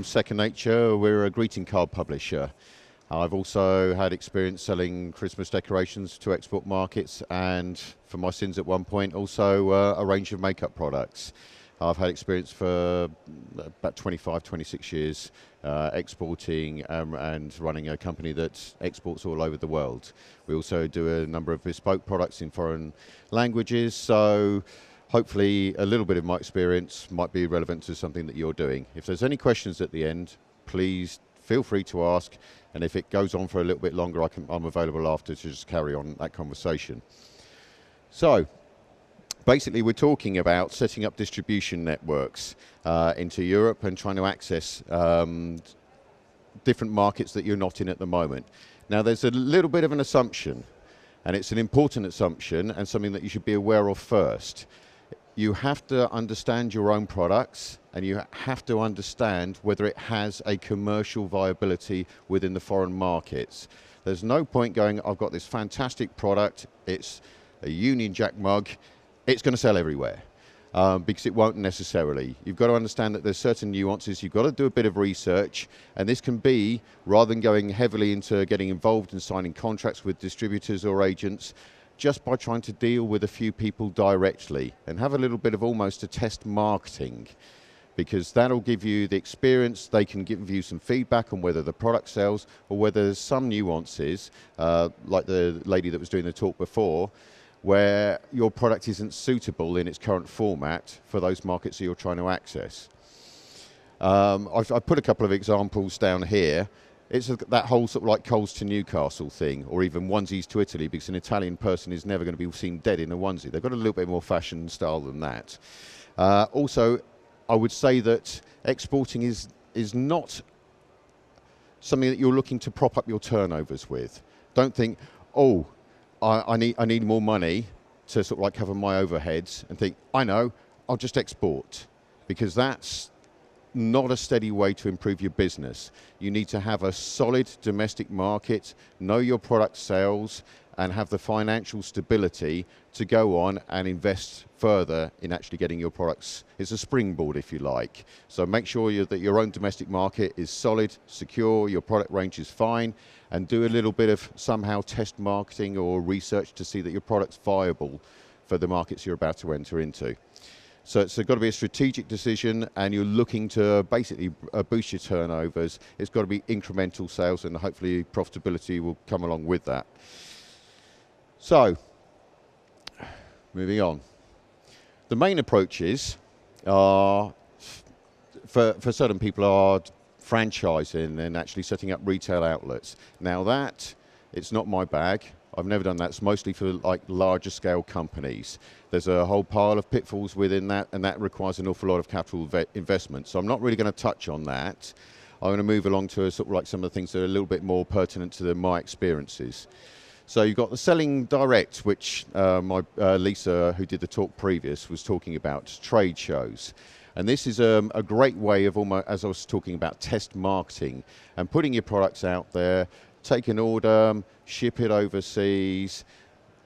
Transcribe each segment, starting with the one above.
second nature. We're a greeting card publisher. I've also had experience selling Christmas decorations to export markets, and for my sins at one point also a range of makeup products. I've had experience for about 25, 26 years exporting and running a company that exports all over the world. We also do a number of bespoke products in foreign languages, so hopefully a little bit of my experience might be relevant to something that you're doing. If there's any questions at the end, please feel free to ask, and if it goes on for a little bit longer, I'm available after to just carry on that conversation. So, basically we're talking about setting up distribution networks into Europe and trying to access different markets that you're not in at the moment. Now there's a little bit of an assumption, and it's an important assumption and something that you should be aware of first. You have to understand your own products, and you have to understand whether it has a commercial viability within the foreign markets. There's no point going, I've got this fantastic product, it's a Union Jack mug, it's going to sell everywhere, because it won't necessarily. You've got to understand that there's certain nuances, you've got to do a bit of research, and this can be, rather than going heavily into getting involved in signing contracts with distributors or agents, just by trying to deal with a few people directly and have a little bit of almost a test marketing, because that'll give you the experience. They can give you some feedback on whether the product sells or whether there's some nuances, like the lady that was doing the talk before, where your product isn't suitable in its current format for those markets that you're trying to access. I've put a couple of examples down here. It's that whole sort of like Coles to Newcastle thing, or even onesies to Italy, because an Italian person is never going to be seen dead in a onesie. They've got a little bit more fashion style than that. Also, I would say that exporting is not something that you're looking to prop up your turnovers with. Don't think, oh, I need more money to sort of like cover my overheads, and think, I know, I'll just export, because that's not a steady way to improve your business. You need to have a solid domestic market, know your product sales, and have the financial stability to go on and invest further in actually getting your products. It's a springboard, if you like. So make sure that your own domestic market is solid, secure, your product range is fine, and do a little bit of somehow test marketing or research to see that your product's viable for the markets you're about to enter into. So it's got to be a strategic decision, and you're looking to basically boost your turnovers. It's got to be incremental sales, and hopefully profitability will come along with that. So, moving on. The main approaches are, for certain people, are franchising and actually setting up retail outlets. Now that, it's not my bag. I've never done that. It's mostly for like larger scale companies. There's a whole pile of pitfalls within that, and that requires an awful lot of capital investment. So I'm not really going to touch on that. I'm going to move along to sort of like some of the things that are a little bit more pertinent to my experiences. So you've got the selling direct, which Lisa, who did the talk previous, was talking about, trade shows. And this is a great way of, almost, as I was talking about, test marketing and putting your products out there. Take an order, ship it overseas,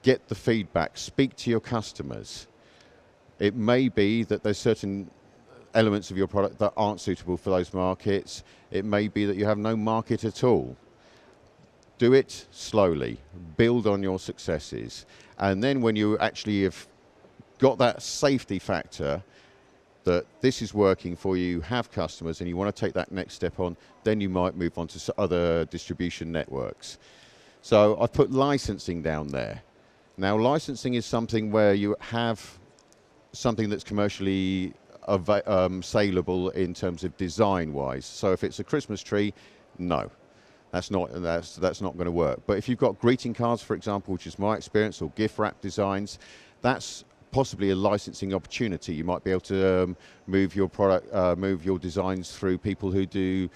get the feedback, speak to your customers. It may be that there's certain elements of your product that aren't suitable for those markets. It may be that you have no market at all. Do it slowly, build on your successes, and then when you actually have got that safety factor that this is working for you, you have customers, and you want to take that next step on, then you might move on to other distribution networks. So I've put licensing down there. Now licensing is something where you have something that's commercially saleable in terms of design wise. So if it's a Christmas tree, no. That's not going to work. But if you've got greeting cards, for example, which is my experience, or gift wrap designs, that's possibly a licensing opportunity. You might be able to move your product, move your designs through people who do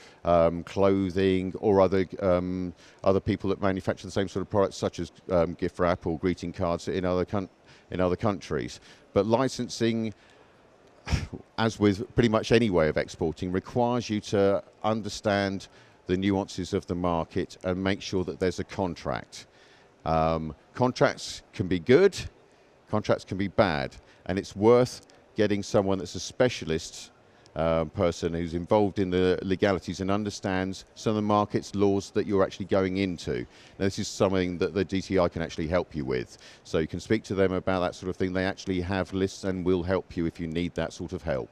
clothing, or other people that manufacture the same sort of products, such as gift wrap or greeting cards in other countries. But licensing, as with pretty much any way of exporting, requires you to understand the nuances of the market and make sure that there's a contract. Contracts can be good, contracts can be bad, and it's worth getting someone that's a specialist person who's involved in the legalities and understands some of the markets laws that you're actually going into. Now, this is something that the DTI can actually help you with. So you can speak to them about that sort of thing. They actually have lists and will help you if you need that sort of help.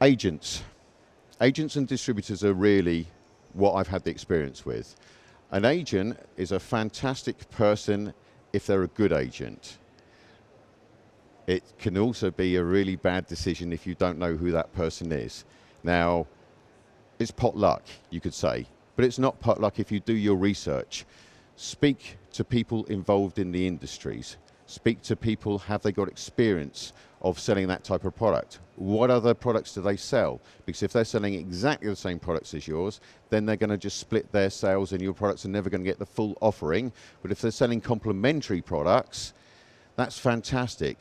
Agents. Agents and distributors are really what I've had the experience with. An agent is a fantastic person if they're a good agent. It can also be a really bad decision if you don't know who that person is. Now, it's pot luck, you could say, but it's not pot luck if you do your research. Speak to people involved in the industries. Speak to people, have they got experience of selling that type of product? What other products do they sell? Because if they're selling exactly the same products as yours, then they're going to just split their sales and your products are never going to get the full offering. But if they're selling complementary products, that's fantastic.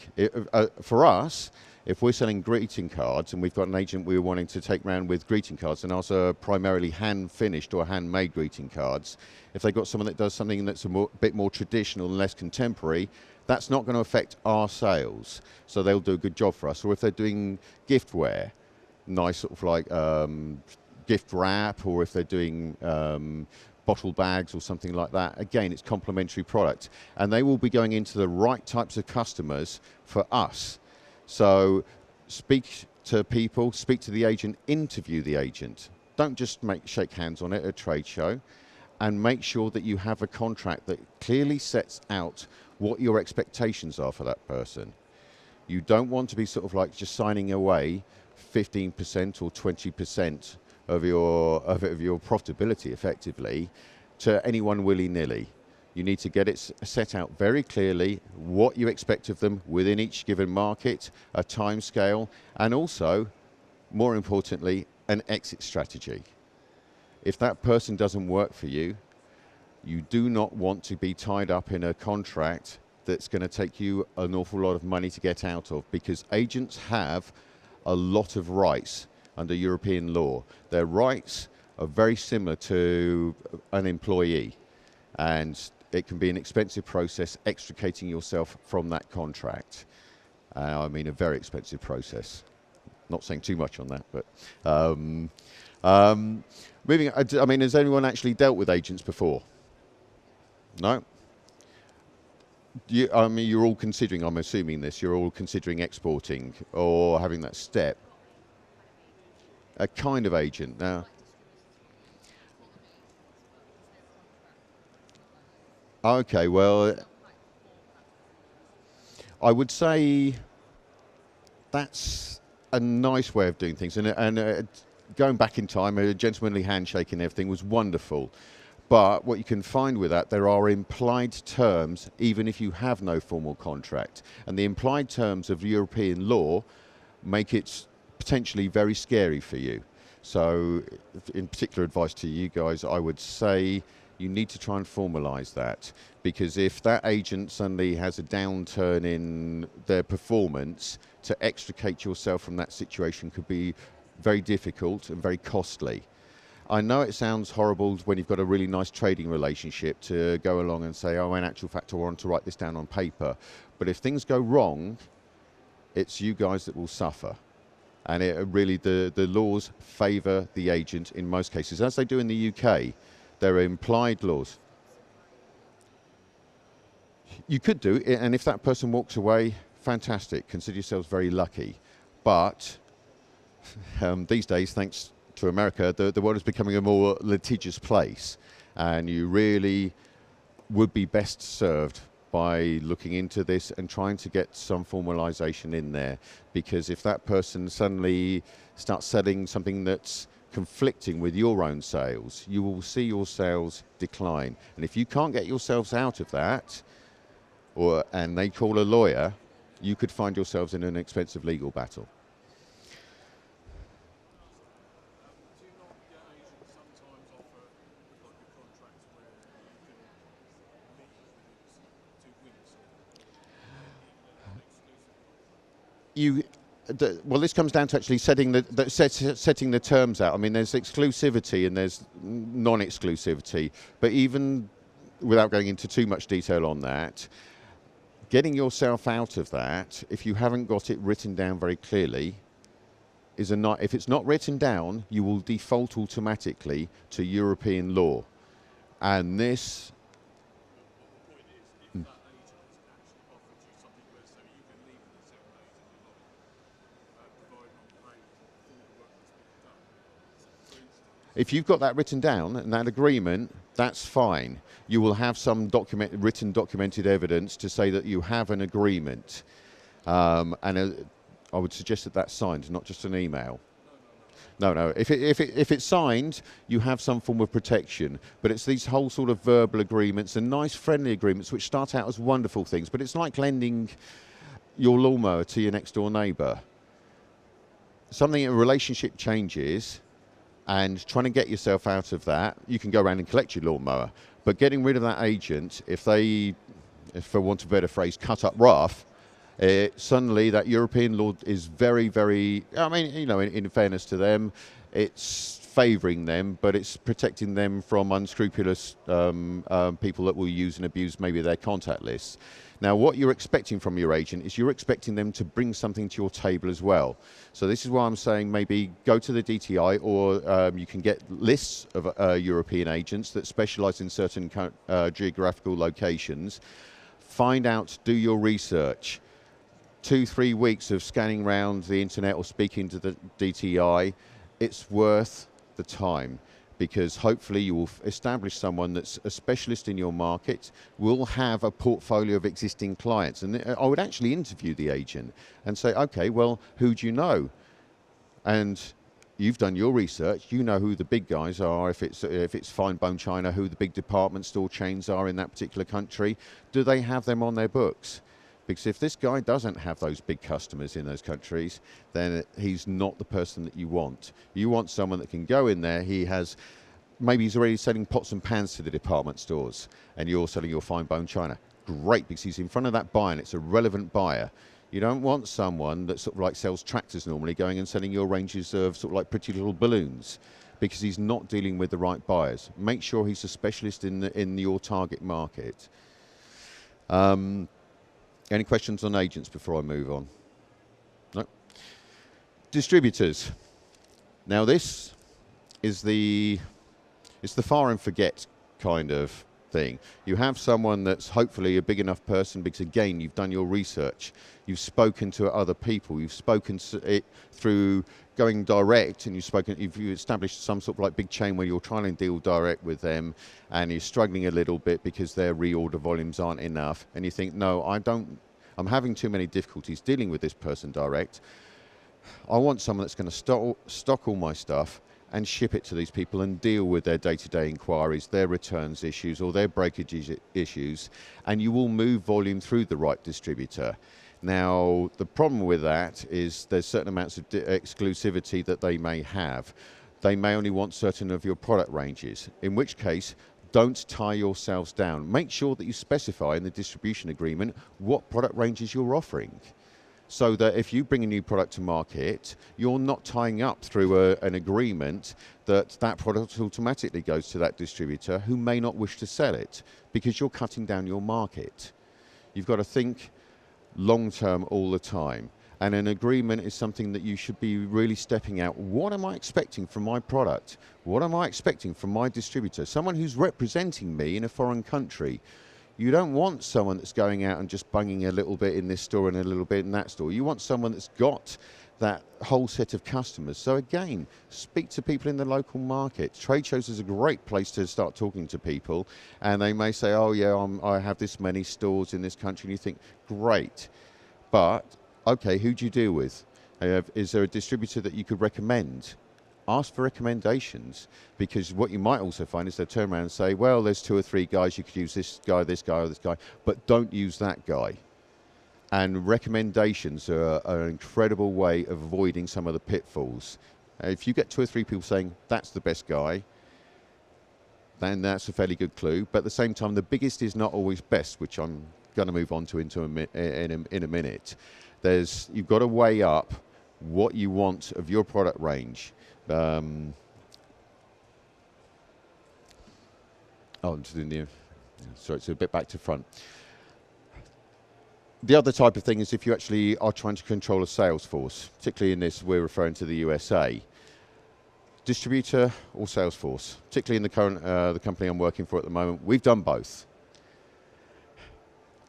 For us, if we're selling greeting cards and we've got an agent we're wanting to take around with greeting cards and also primarily hand-finished or handmade greeting cards, if they've got someone that does something that's a bit more traditional and less contemporary, that's not going to affect our sales. So they'll do a good job for us. Or if they're doing giftware, nice sort of like gift wrap, or if they're doing bottle bags or something like that. Again, it's complementary product. And they will be going into the right types of customers for us. So speak to people, speak to the agent, interview the agent. Don't just shake hands on it at a trade show, and make sure that you have a contract that clearly sets out what your expectations are for that person. You don't want to be sort of like just signing away 15% or 20% of your profitability effectively to anyone willy-nilly. You need to get it set out very clearly what you expect of them within each given market, a time scale, and also, more importantly, an exit strategy. If that person doesn't work for you, you do not want to be tied up in a contract that's going to take you an awful lot of money to get out of, because agents have a lot of rights under European law. Their rights are very similar to an employee, and it can be an expensive process extricating yourself from that contract. I mean, a very expensive process. Not saying too much on that, but moving. I mean, has anyone actually dealt with agents before? No? I mean, you're all considering, I'm assuming this, you're all considering exporting or having that step. A kind of agent now. Okay, well, I would say that's a nice way of doing things. And going back in time, a gentlemanly handshake and everything was wonderful. But what you can find with that, there are implied terms, even if you have no formal contract. And the implied terms of European law make it potentially very scary for you. So in particular advice to you guys, I would say you need to try and formalise that, because if that agent suddenly has a downturn in their performance, to extricate yourself from that situation could be very difficult and very costly. I know it sounds horrible when you've got a really nice trading relationship to go along and say, oh, in actual fact, I want to write this down on paper. But if things go wrong, it's you guys that will suffer. And it really, the laws favour the agent in most cases, as they do in the UK. There are implied laws. You could do it, and if that person walks away, fantastic. Consider yourselves very lucky. But these days, thanks to America, the world is becoming a more litigious place, and you really would be best served by looking into this and trying to get some formalisation in there, because if that person suddenly starts selling something that's conflicting with your own sales, you will see your sales decline. And if you can't get yourselves out of that, and they call a lawyer, you could find yourselves in an expensive legal battle. Well, this comes down to actually setting the terms out. I mean, there's exclusivity and there's non-exclusivity, but even without going into too much detail on that, getting yourself out of that, if you haven't got it written down very clearly, is if it's not written down, you will default automatically to European law. And this, if you've got that written down and that agreement, that's fine. You will have some written documented evidence to say that you have an agreement. I would suggest that that's signed, not just an email. No. If it's signed, you have some form of protection. But it's these whole sort of verbal agreements and nice friendly agreements which start out as wonderful things. But it's like lending your lawnmower to your next door neighbour. Something in a relationship changes, and trying to get yourself out of that, you can go around and collect your lawnmower. But getting rid of that agent, if they, for want of a better phrase, cut up rough, suddenly that European law is very, very, I mean, you know, in fairness to them, it's favouring them, but it's protecting them from unscrupulous people that will use and abuse maybe their contact lists. Now, what you're expecting from your agent is you're expecting them to bring something to your table as well. So this is why I'm saying maybe go to the DTI, or you can get lists of European agents that specialise in certain geographical locations. Find out, do your research. 2-3 weeks of scanning around the internet or speaking to the DTI, it's worth the time, because hopefully you will establish someone that's a specialist in your market, will have a portfolio of existing clients. And I would actually interview the agent and say, okay, well, who do you know? And you've done your research, you know who the big guys are, if it's fine bone china, who the big department store chains are in that particular country. Do they have them on their books? Because if this guy doesn't have those big customers in those countries, then he's not the person that you want. You want someone that can go in there, maybe he's already selling pots and pans to the department stores, and you're selling your fine bone china. Great, because he's in front of that buyer and it's a relevant buyer. You don't want someone that sort of like sells tractors normally going and selling your ranges of sort of like pretty little balloons, because he's not dealing with the right buyers. Make sure he's a specialist in your target market. Any questions on agents before I move on? No. Distributors. Now this is the fire and forget kind of thing. You have someone that's hopefully a big enough person, because again, you've done your research, you've spoken to other people, you've spoken it through going direct, and you've established some sort of like big chain where you're trying to deal direct with them, and you're struggling a little bit because their reorder volumes aren't enough, and you think, no, I'm having too many difficulties dealing with this person direct. I want someone that's going to stock all my stuff and ship it to these people and deal with their day-to-day inquiries, their returns issues, or their breakage issues, and you will move volume through the right distributor. Now, the problem with that is there's certain amounts of exclusivity that they may have. They may only want certain of your product ranges, in which case, don't tie yourselves down. Make sure that you specify in the distribution agreement what product ranges you're offering, so that if you bring a new product to market, you're not tying up through an agreement that product automatically goes to that distributor who may not wish to sell it, because you're cutting down your market. You've got to think long term all the time. And an agreement is something that you should be really stepping out. What am I expecting from my product? What am I expecting from my distributor? Someone who's representing me in a foreign country. You don't want someone that's going out and just bunging a little bit in this store and a little bit in that store. You want someone that's got that whole set of customers. So again, speak to people in the local market. Trade shows is a great place to start talking to people, and they may say, oh yeah, I have this many stores in this country, and you think, great, but okay, who do you deal with? Is there a distributor that you could recommend? Ask for recommendations, because what you might also find is they'll turn around and say, well, there's 2 or 3 guys, you could use this guy, or this guy, but don't use that guy. And recommendations are an incredible way of avoiding some of the pitfalls. If you get 2 or 3 people saying, that's the best guy, then that's a fairly good clue. But at the same time, the biggest is not always best, which I'm going to move on to in a minute. You've got to weigh up what you want of your product range. Sorry, it's a bit back to front. The other type of thing is if you actually are trying to control a sales force, particularly in this, we're referring to the USA. Distributor or sales force, particularly in the current the company I'm working for at the moment, we've done both.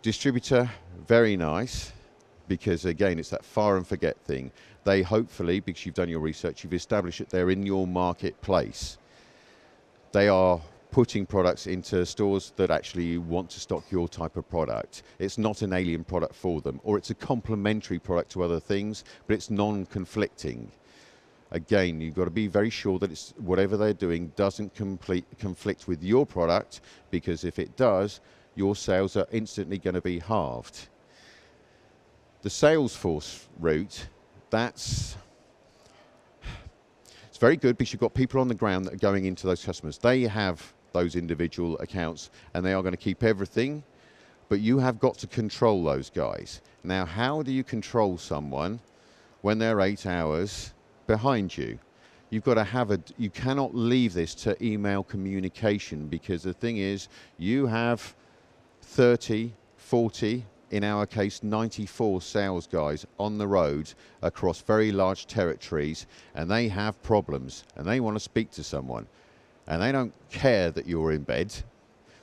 Distributor, very nice, because again, it's that fire and forget thing. They hopefully, because you've done your research, you've established that they're in your marketplace. They are putting products into stores that actually want to stock your type of product. It's not an alien product for them, or it's a complementary product to other things, but it's non-conflicting. Again, you've got to be very sure that it's whatever they're doing doesn't conflict with your product, because if it does, your sales are instantly going to be halved. The sales force route, it's very good because you've got people on the ground that are going into those customers. They have those individual accounts and they are going to keep everything, but you have got to control those guys. Now, how do you control someone when they're 8 hours behind you? You've got to you cannot leave this to email communication, because the thing is, you have 30, 40, in our case 94 sales guys on the road across very large territories, and they have problems and they want to speak to someone, and they don't care that you're in bed.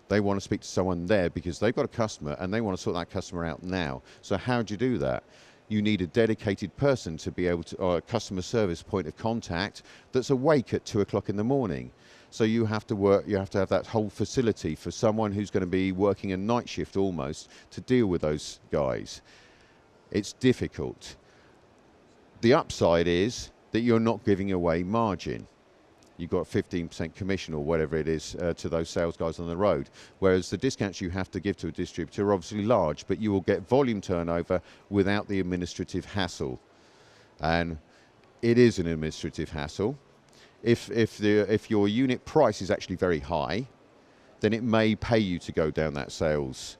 They want to speak to someone there because they've got a customer and they want to sort that customer out now. So how do you do that? You need a dedicated person to be able to, or a customer service point of contact that's awake at 2 o'clock in the morning. So you have to have that whole facility for someone who's going to be working a night shift almost to deal with those guys. It's difficult. The upside is that you're not giving away margin. You've got 15% commission or whatever it is to those sales guys on the road. Whereas the discounts you have to give to a distributor are obviously large, but you will get volume turnover without the administrative hassle. And it is an administrative hassle. If your unit price is actually very high, then it may pay you to go down that sales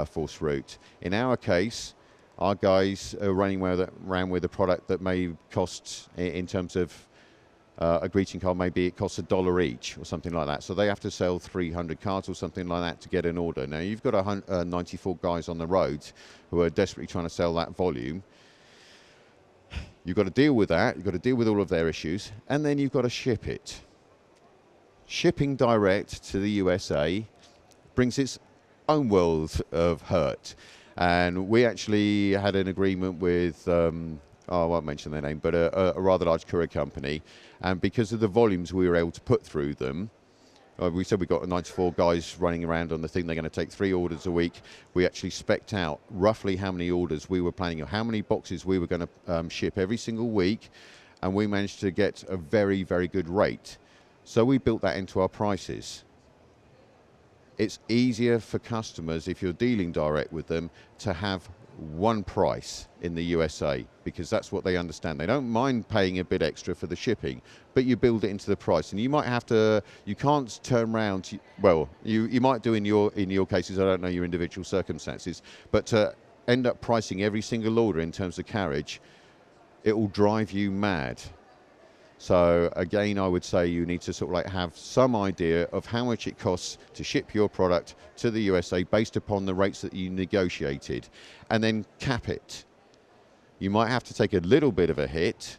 force route. In our case, our guys are running around with a product that may cost, in terms of a greeting card, maybe it costs $1 each or something like that. So they have to sell 300 cards or something like that to get an order. Now, you've got 94 guys on the road who are desperately trying to sell that volume. You've got to deal with that. You've got to deal with all of their issues, and then you've got to ship it. Shipping direct to the USA brings its own world of hurt. And we actually had an agreement with, I won't mention their name, but a rather large courier company. And because of the volumes we were able to put through them, we said we got 94 guys running around on the thing. They're going to take 3 orders a week. We actually spec'd out roughly how many orders we were planning, or how many boxes we were going to ship every single week. And we managed to get a very, very good rate. So we built that into our prices. It's easier for customers, if you're dealing direct with them, to have one price in the USA, because that's what they understand. They don't mind paying a bit extra for the shipping, but you build it into the price. And you might have to, you can't turn around, well, you might do in your cases, I don't know your individual circumstances, but to end up pricing every single order in terms of carriage, it will drive you mad. So again, I would say you need to sort of like have some idea of how much it costs to ship your product to the USA based upon the rates that you negotiated, and then cap it. You might have to take a little bit of a hit,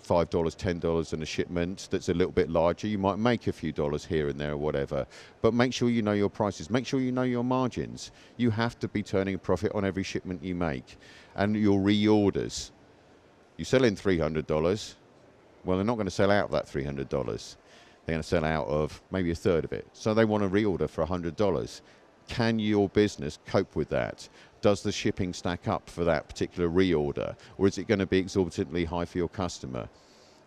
$5, $10 in a shipment that's a little bit larger. You might make a few dollars here and there or whatever, but make sure you know your prices. Make sure you know your margins. You have to be turning a profit on every shipment you make. And your reorders. You sell in $300, well, they're not going to sell out of that $300. They're going to sell out of maybe a third of it. So they want to reorder for $100. Can your business cope with that? Does the shipping stack up for that particular reorder? Or is it going to be exorbitantly high for your customer?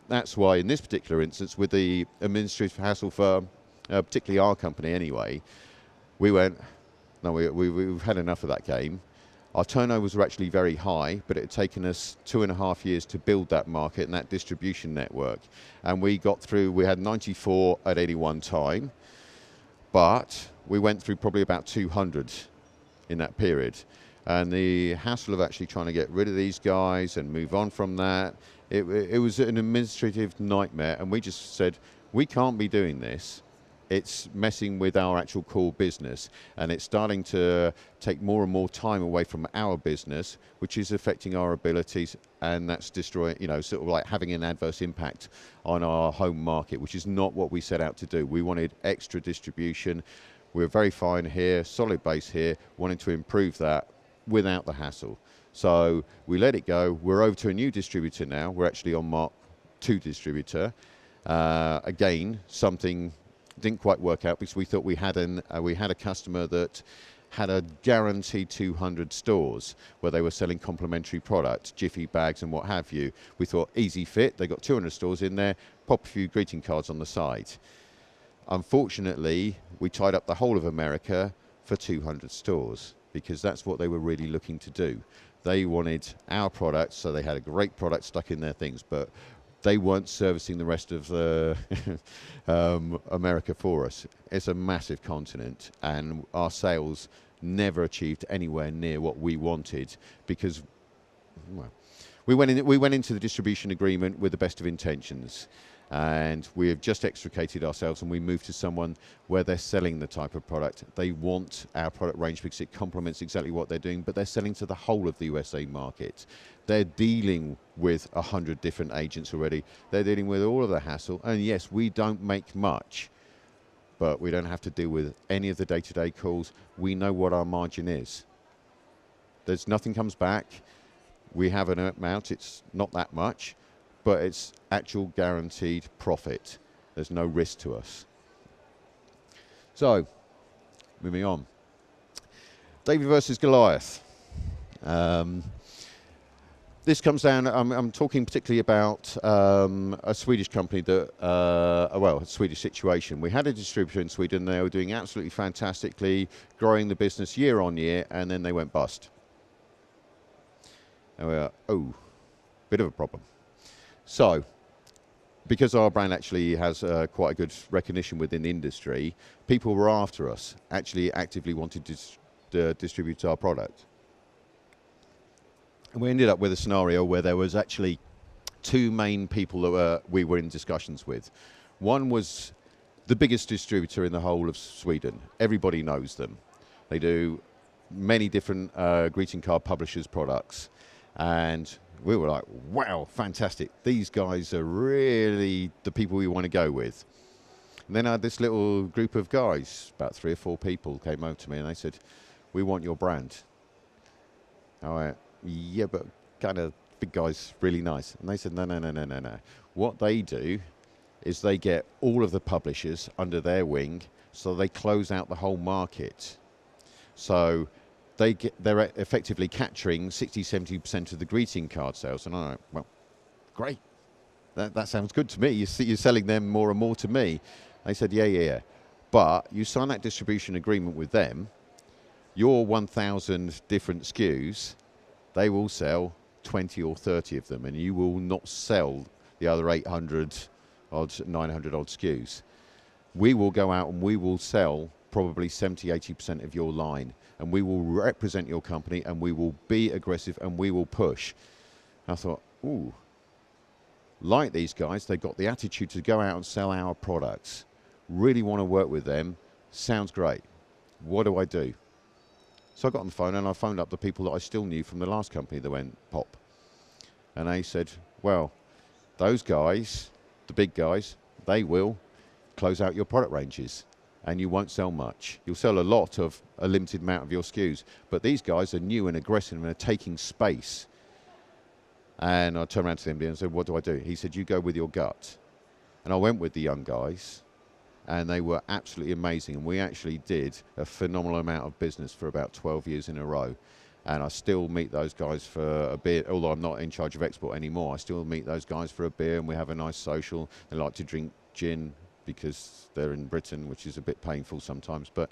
That's why in this particular instance, with the administrative hassle for particularly our company anyway, we went, no, we've had enough of that game. Our turnovers were actually very high, but it had taken us 2.5 years to build that market and that distribution network. And we got through, we had 94 at any one time, but we went through probably about 200 in that period. And the hassle of actually trying to get rid of these guys and move on from that, it was an administrative nightmare. And we just said, we can't be doing this. it's messing with our actual core business, and it's starting to take more and more time away from our business, which is affecting our abilities, and that's destroying, sort of like having an adverse impact on our home market, which is not what we set out to do. We wanted extra distribution. We're very fine here, solid base here, wanting to improve that without the hassle. So we let it go. We're over to a new distributor now. We're actually on Mark II distributor. Again, something didn't quite work out because we thought we had a customer that had a guaranteed 200 stores where they were selling complementary products, Jiffy bags and what have you. We thought easy fit, they got 200 stores in there, pop a few greeting cards on the side. Unfortunately, we tied up the whole of America for 200 stores because that's what they were really looking to do. They wanted our products, so they had a great product stuck in their things, but they weren't servicing the rest of America for us. It's a massive continent, and our sales never achieved anywhere near what we wanted because, well, we went into the distribution agreement with the best of intentions, and we have just extricated ourselves, and we moved to someone where they're selling the type of product. They want our product range because it complements exactly what they're doing, but they're selling to the whole of the USA market. They're dealing with 100 different agents already. They're dealing with all of the hassle. And yes, we don't make much, but we don't have to deal with any of the day-to-day calls. We know what our margin is. There's nothing comes back. We have an amount. It's not that much, but it's actual guaranteed profit. There's no risk to us. So, moving on. David versus Goliath. This comes down, I'm talking particularly about a Swedish company that, a Swedish situation. We had a distributor in Sweden. They were doing absolutely fantastically, growing the business year on year, and then they went bust. And we were, bit of a problem. So, because our brand actually has quite a good recognition within the industry, people were after us, actually actively wanted to distribute our product. And we ended up with a scenario where there was actually two main people that we were in discussions with. One was the biggest distributor in the whole of Sweden. Everybody knows them. They do many different greeting card publishers' products. And we were like, wow, fantastic. These guys are really the people we want to go with. And then I had this little group of guys, about 3 or 4 people came over to me and they said, we want your brand. I went, yeah, but kind of big guys, really nice. And they said, no. What they do is they get all of the publishers under their wing, so they close out the whole market. So they're effectively capturing 60-70% of the greeting card sales. And I'm like, well, great. That sounds good to me. You're selling them more and more to me. They said, yeah. But you sign that distribution agreement with them, your 1,000 different SKUs, they will sell 20 or 30 of them, and you will not sell the other 800 odd, 900 odd SKUs. We will go out and we will sell probably 70-80% of your line, and we will represent your company, and we will be aggressive, and we will push. I thought, ooh, like these guys, they've got the attitude to go out and sell our products. Really want to work with them. Sounds great. What do I do? So I got on the phone and I phoned up the people that I still knew from the last company that went pop. And they said, well, those guys, the big guys, they will close out your product ranges and you won't sell much. You'll sell a lot of a limited amount of your SKUs. But these guys are new and aggressive and are taking space. And I turned around to him and said, what do I do? He said, you go with your gut. And I went with the young guys. And they were absolutely amazing. And we actually did a phenomenal amount of business for about 12 years in a row. And I still meet those guys for a beer, although I'm not in charge of export anymore. I still meet those guys for a beer and we have a nice social. They like to drink gin because they're in Britain, which is a bit painful sometimes. But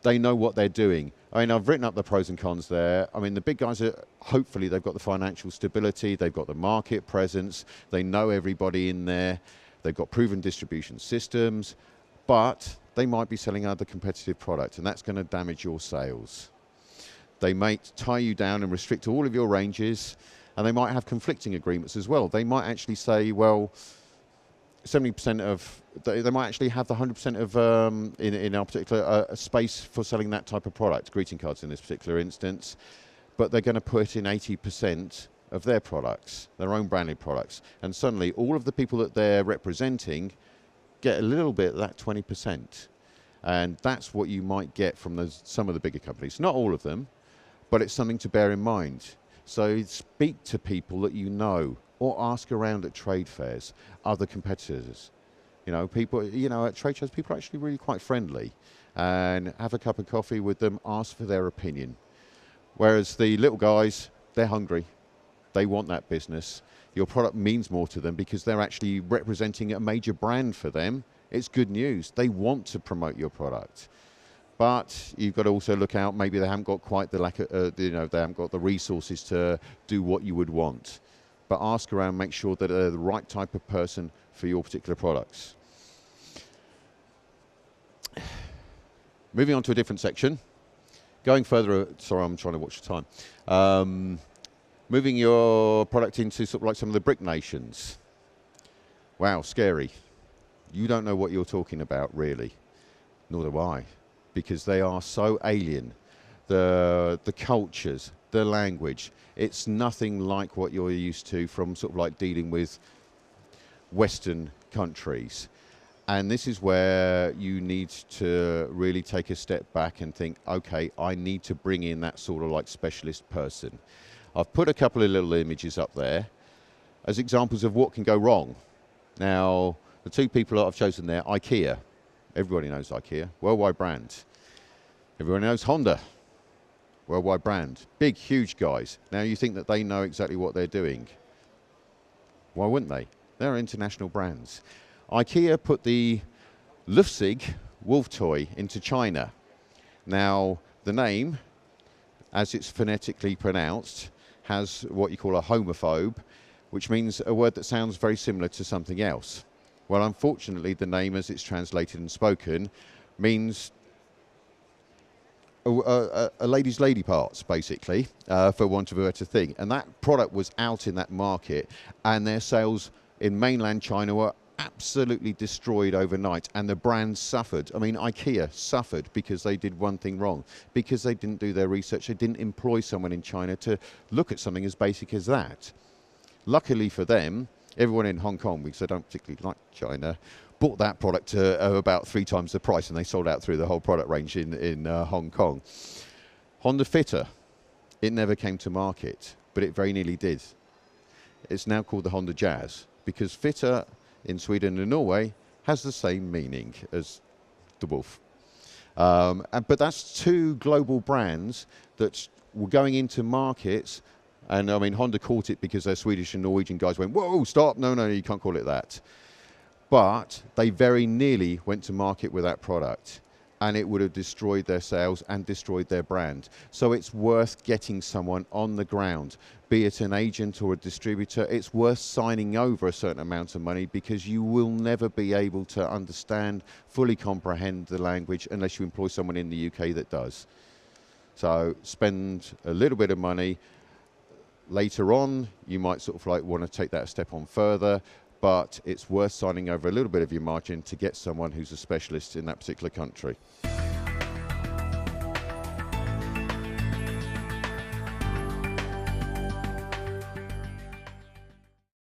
they know what they're doing. I mean, I've written up the pros and cons there. I mean, the big guys, hopefully they've got the financial stability. They've got the market presence. They know everybody in there. They've got proven distribution systems, but they might be selling other competitive products, and that's going to damage your sales. They might tie you down and restrict all of your ranges, and they might have conflicting agreements as well. They might actually say, well, 70% of, they might actually have the 100% of, in our particular space for selling that type of product, greeting cards in this particular instance, but they're going to put in 80% of their products, their own branded products. And suddenly all of the people that they're representing get a little bit of that 20%. And that's what you might get from some of the bigger companies. Not all of them, but it's something to bear in mind. So speak to people that you know, or ask around at trade fairs, other competitors. You know, people, you know, at trade shows, people are actually really quite friendly. And have a cup of coffee with them, ask for their opinion. Whereas the little guys, they're hungry. They want that business. Your product means more to them because they're actually representing a major brand for them. It's good news. They want to promote your product. But you've got to also look out, maybe they haven't got quite the lack of, you know, they haven't got the resources to do what you would want. But ask around, make sure that they're the right type of person for your particular products. Moving on to a different section. Going further, sorry, I'm trying to watch the time. Moving your product into sort of like some of the BRIC nations. Wow, scary. You don't know what you're talking about, really. Nor do I, because they are so alien. The cultures, the language, it's nothing like what you're used to from sort of like dealing with Western countries. And this is where you need to really take a step back and think, okay, I need to bring in that sort of like specialist person. I've put a couple of little images up there as examples of what can go wrong. Now, the two people that I've chosen there, IKEA. Everybody knows IKEA, worldwide brand. Everyone knows Honda, worldwide brand. Big, huge guys. Now, you think that they know exactly what they're doing. Why wouldn't they? They're international brands. IKEA put the Lufzig wolf toy into China. Now, the name, as it's phonetically pronounced, has what you call a homophobe, which means a word that sounds very similar to something else. Well, unfortunately, the name, as it's translated and spoken, means a lady's lady parts, basically, for want of a better thing. And that product was out in that market, and their sales in mainland China were absolutely destroyed overnight, and the brand suffered. I mean, IKEA suffered because they did one thing wrong, because they didn't do their research. They didn't employ someone in China to look at something as basic as that. Luckily for them, everyone in Hong Kong, because they don't particularly like China, bought that product about 3 times the price, and they sold out through the whole product range in Hong Kong. Honda Fitter, it never came to market, but it very nearly did. It's now called the Honda Jazz, because Fitter in Sweden and Norway has the same meaning as the wolf. But that's 2 global brands that were going into markets, and I mean, Honda caught it because their Swedish and Norwegian guys went, whoa, stop, no, you can't call it that. But they very nearly went to market with that product, and it would have destroyed their sales and destroyed their brand. So it's worth getting someone on the ground, be it an agent or a distributor. It's worth signing over a certain amount of money, because you will never be able to understand, fully comprehend the language unless you employ someone in the UK that does. So spend a little bit of money. Later on, you might sort of like want to take that a step on further, but it's worth signing over a little bit of your margin to get someone who's a specialist in that particular country.